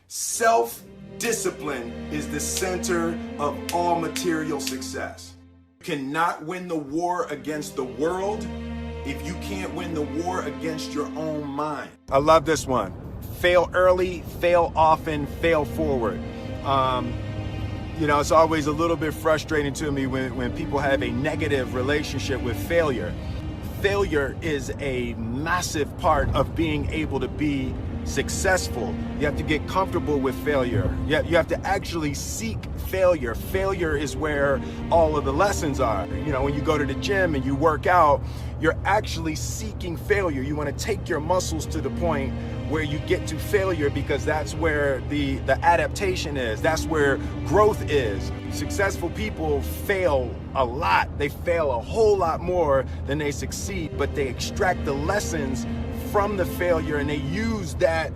Self-discipline is the center of all material success. You cannot win the war against the world if you can't win the war against your own mind. I love this one. Fail early, fail often, fail forward. It's always a little bit frustrating to me when people have a negative relationship with failure. Failure is a massive part of being able to be successful. You have to get comfortable with failure. You have to actually seek failure. Failure is where all of the lessons are. When you go to the gym and you work out, you're actually seeking failure. You want to take your muscles to the point where you get to failure, because that's where the adaptation is. That's where growth is. Successful people fail a lot. They fail a whole lot more than they succeed, but they extract the lessons from the failure, and they use that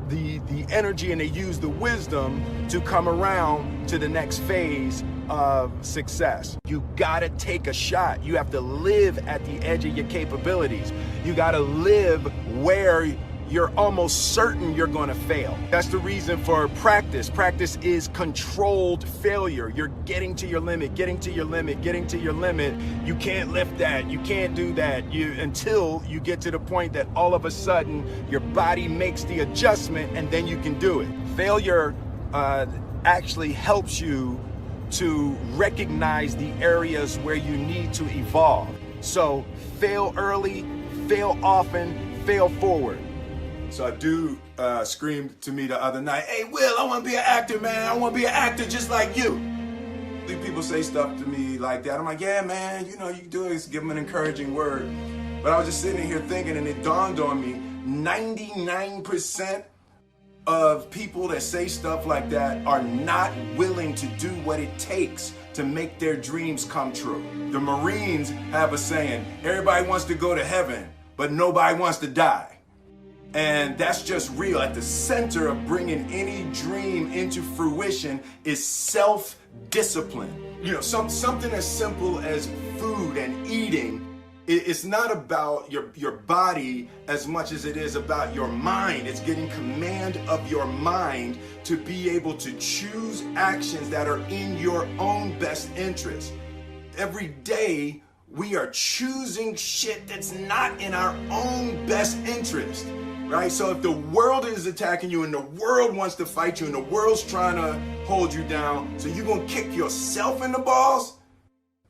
the energy, and they use the wisdom to come around to the next phase of success. You gotta take a shot. You have to live at the edge of your capabilities. You gotta live where you're almost certain you're gonna fail. That's the reason for practice. Practice is controlled failure. You're getting to your limit, getting to your limit, getting to your limit. You can't lift that, you can't do that, until you get to the point that all of a sudden your body makes the adjustment, and then you can do it. Failure actually helps you to recognize the areas where you need to evolve. So fail early, fail often, fail forward. So a dude screamed to me the other night, "Hey Will, I want to be an actor, man. I want to be an actor just like you." People say stuff to me like that. I'm like, "Yeah, man, you can do it." Give them an encouraging word. But I was just sitting here thinking, and it dawned on me, 99% of people that say stuff like that are not willing to do what it takes to make their dreams come true. The Marines have a saying, everybody wants to go to heaven, but nobody wants to die. And that's just real. At the center of bringing any dream into fruition is self-discipline. Something as simple as food and eating. It's not about your body as much as it is about your mind. It's getting command of your mind to be able to choose actions that are in your own best interest. Every day, we are choosing shit that's not in our own best interest. Right? So if the world is attacking you, and the world wants to fight you, and the world's trying to hold you down, so you're going to kick yourself in the balls?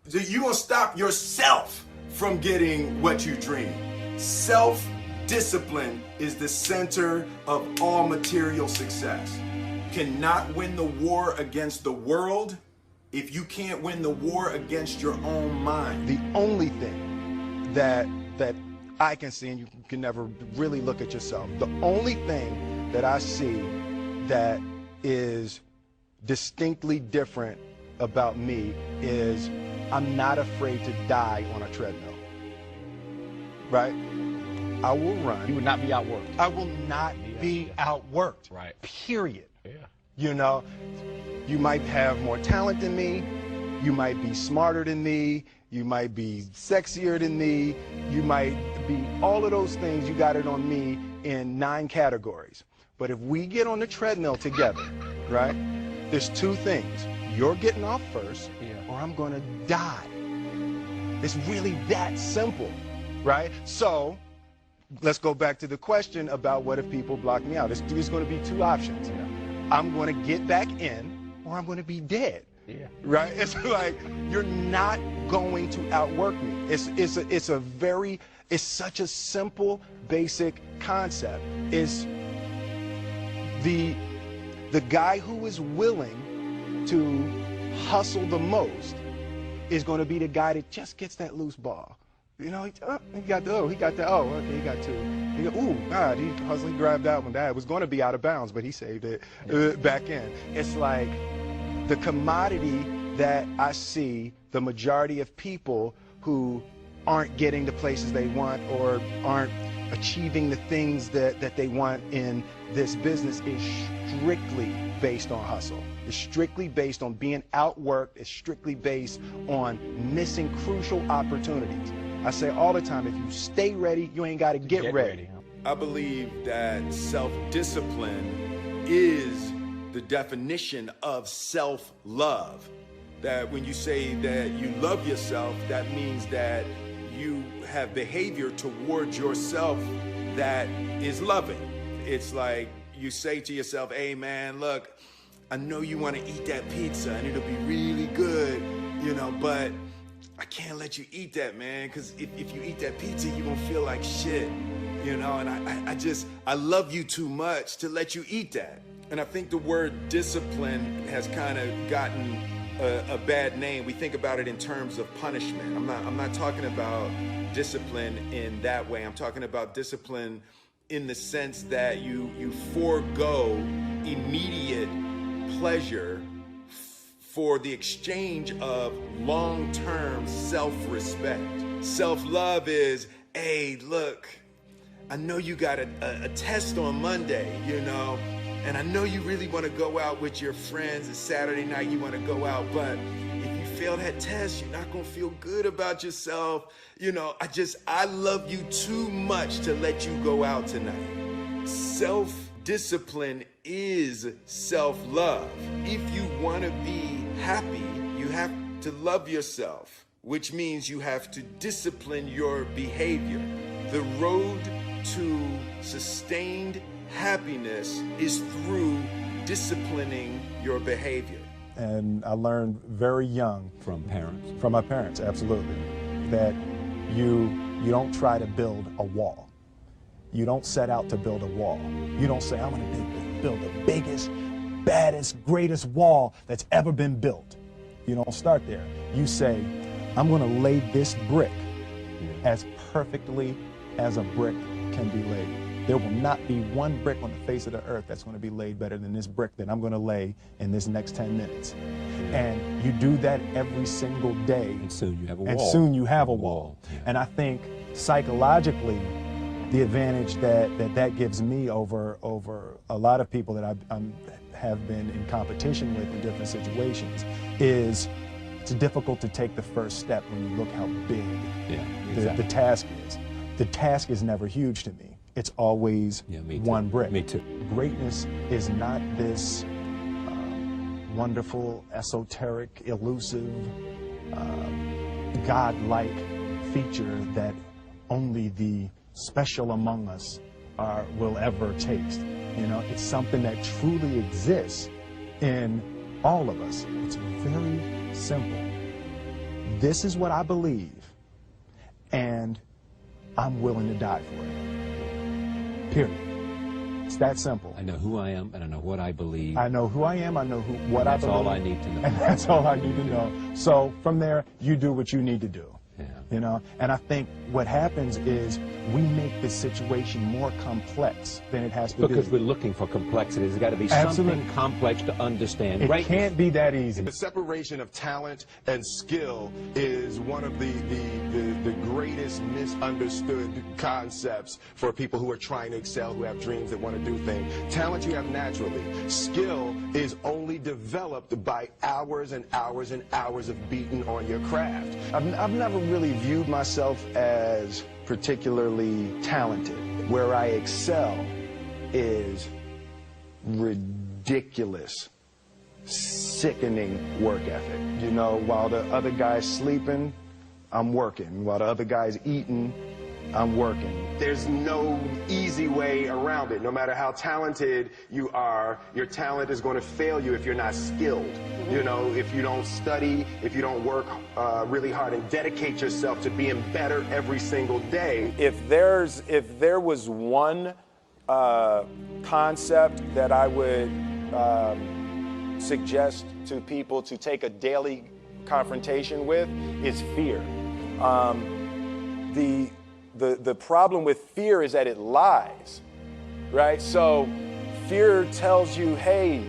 So you're going to stop yourself from getting what you dream. Self-discipline is the center of all material success. You cannot win the war against the world if you can't win the war against your own mind. The only thing that I can see, and you can never really look at yourself, the only thing that I see that is distinctly different about me is I'm not afraid to die on a treadmill. Right? I will run. You would not be outworked. I will not be outworked. Right. Period. Yeah. You might have more talent than me. You might be smarter than me. You might be sexier than me. You might be all of those things. You got it on me in 9 categories. But if we get on the treadmill together, right, there's 2 things. You're getting off first, or I'm going to die. It's really that simple, right? So let's go back to the question about what if people block me out. There's going to be 2 options. I'm going to get back in, or I'm going to be dead. Right? It's like, you're not going to outwork me. It's such a simple, basic concept. It's the guy who is willing to hustle the most is going to be the guy that just gets that loose ball. He got 2. He got 2. God, he hustling, he grabbed that one. That was going to be out of bounds, but he saved it back in. It's like the commodity that I see the majority of people who aren't getting the places they want or aren't achieving the things that they want in this business is strictly based on hustle. It's strictly based on being outworked. It's strictly based on missing crucial opportunities. I say all the time, if you stay ready, you ain't got to get ready. I believe that self-discipline is the definition of self-love. That when you say that you love yourself, that means that you have behavior towards yourself that is loving. It's like you say to yourself, hey man, look, I know you want to eat that pizza and it'll be really good, but I can't let you eat that, man, because if you eat that pizza, you're going to feel like shit, and I love you too much to let you eat that. And I think the word discipline has kind of gotten a bad name. We think about it in terms of punishment. I'm not talking about discipline in that way. I'm talking about discipline in the sense that you forego immediate pleasure for the exchange of long-term self-respect. Self-love is, hey, look, I know you got a test on Monday, and I know you really want to go out with your friends. It's Saturday night, you want to go out, but if you fail that test, you're not going to feel good about yourself. I love you too much to let you go out tonight. Self-discipline is self-love. If you want to be happy, you have to love yourself, which means you have to discipline your behavior. The road to sustained happiness is through disciplining your behavior. And I learned very young From parents? from my parents, absolutely, that you don't try to build a wall. You don't set out to build a wall. You don't say, I'm going to build the biggest, baddest, greatest wall that's ever been built. You don't start there. You say, I'm going to lay this brick as perfectly as a brick can be laid. There will not be one brick on the face of the earth that's going to be laid better than this brick that I'm going to lay in this next 10 minutes. And you do that every single day. And soon you have a wall. And soon you have a wall. Yeah. And I think psychologically, the advantage that gives me over a lot of people that I have been in competition with in different situations is it's difficult to take the first step when you look how big the task is. The task is never huge to me. It's always one brick. Me too. Greatness is not this wonderful, esoteric, elusive, God-like feature that only the special among us will ever taste. It's something that truly exists in all of us. It's very simple. This is what I believe, and I'm willing to die for it. Period. It's that simple. I know who I am, and I know what I believe. I know who I am, I know what I believe. That's all I need to know. And that's all I need to know. So from there, you do what you need to do. Yeah. And I think what happens is we make the situation more complex than it has to be. Because we're looking for complexity. There's got to be something complex to understand. It can't be that easy. The separation of talent and skill is one of the greatest misunderstood concepts for people who are trying to excel, who have dreams, that want to do things. Talent you have naturally. Skill is only developed by hours and hours and hours of beating on your craft. I've never really viewed myself as particularly talented. Where I excel is ridiculous, sickening work ethic. While the other guy's sleeping, I'm working. While the other guy's eating, I'm working. There's no easy way around it. No matter how talented you are, your talent is going to fail you if you're not skilled. If you don't study, if you don't work really hard and dedicate yourself to being better every single day. If there was one concept that I would suggest to people to take a daily confrontation with, is fear. The problem with fear is that it lies, right? So fear tells you, hey,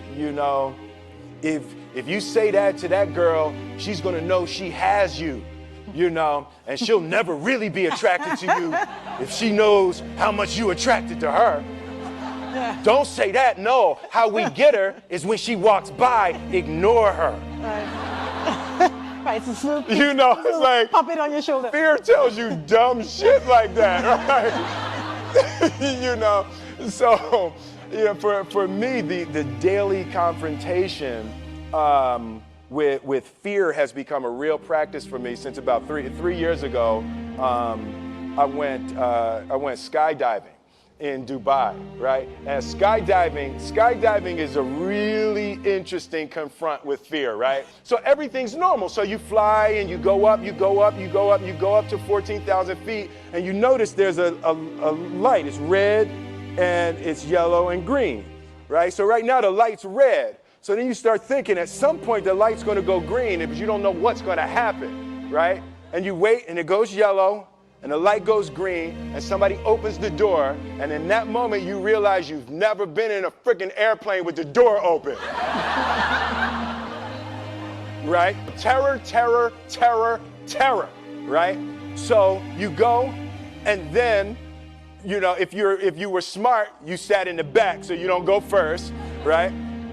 if you say that to that girl, she's gonna know she has you, and she'll never really be attracted to you if she knows how much you attracted to her. Yeah. Don't say that, no. How we get her is when she walks by, ignore her. Right, it's a it's like pop it on your shoulder. Fear tells you dumb shit like that, right? So for me, the daily confrontation with fear has become a real practice for me since about three years ago. I went skydiving in Dubai, right? And skydiving is a really interesting confront with fear, right? So everything's normal. So you fly and you go up to 14,000 feet, and you notice there's a light. It's red and it's yellow and green, right? So right now the light's red. So then you start thinking at some point the light's going to go green, but you don't know what's going to happen, right? And you wait and it goes yellow, and the light goes green, and somebody opens the door, and in that moment you realize you've never been in a freaking airplane with the door open. Right? Terror, terror, terror, terror, right? So you go, and then, you know, if you were smart, you sat in the back so you don't go first, right?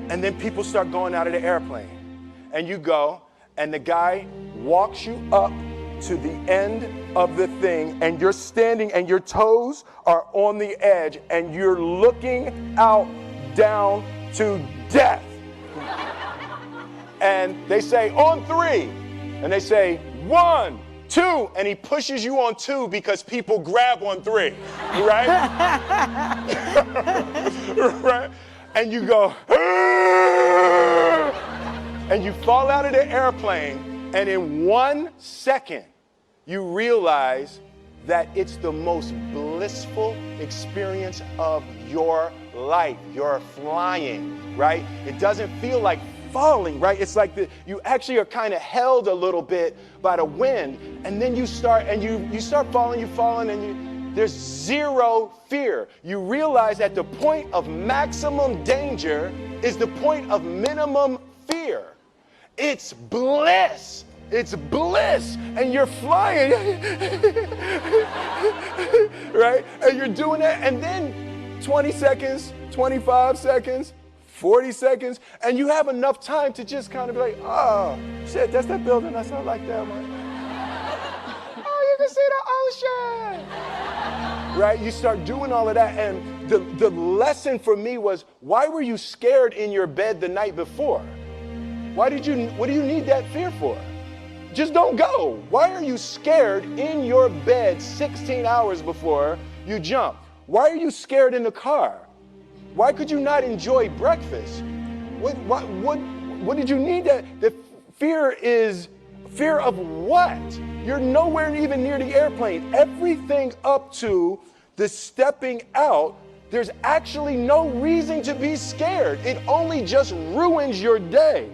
And then people start going out of the airplane, and you go, and the guy walks you up to the end of the thing, and you're standing and your toes are on the edge and you're looking out down to death. And they say, on three. And they say, 1, 2. And he pushes you on 2 because people grab on 3, right? Right? And you go, and you fall out of the airplane, and in 1 second, you realize that it's the most blissful experience of your life. You're flying, right? It doesn't feel like falling, right? It's like you actually are kind of held a little bit by the wind, and then you start falling, and there's zero fear. You realize that the point of maximum danger is the point of minimum fear. It's bliss. It's bliss, and you're flying, right? And you're doing that, and then 20 seconds, 25 seconds, 40 seconds, and you have enough time to just kind of be like, oh, shit, that's that building. That's not like that one. Oh, you can see the ocean. Right? You start doing all of that, and the lesson for me was, why were you scared in your bed the night before? What do you need that fear for? Just don't go. Why are you scared in your bed 16 hours before you jump? Why are you scared in the car? Why could you not enjoy breakfast? What did you need that? The fear is fear of what? You're nowhere even near the airplane. Everything up to the stepping out, there's actually no reason to be scared. It only just ruins your day.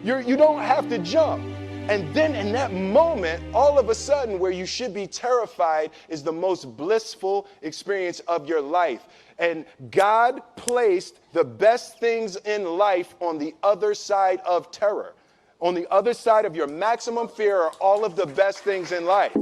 You don't have to jump. And then in that moment, all of a sudden, where you should be terrified is the most blissful experience of your life. And God placed the best things in life on the other side of terror. On the other side of your maximum fear are all of the best things in life.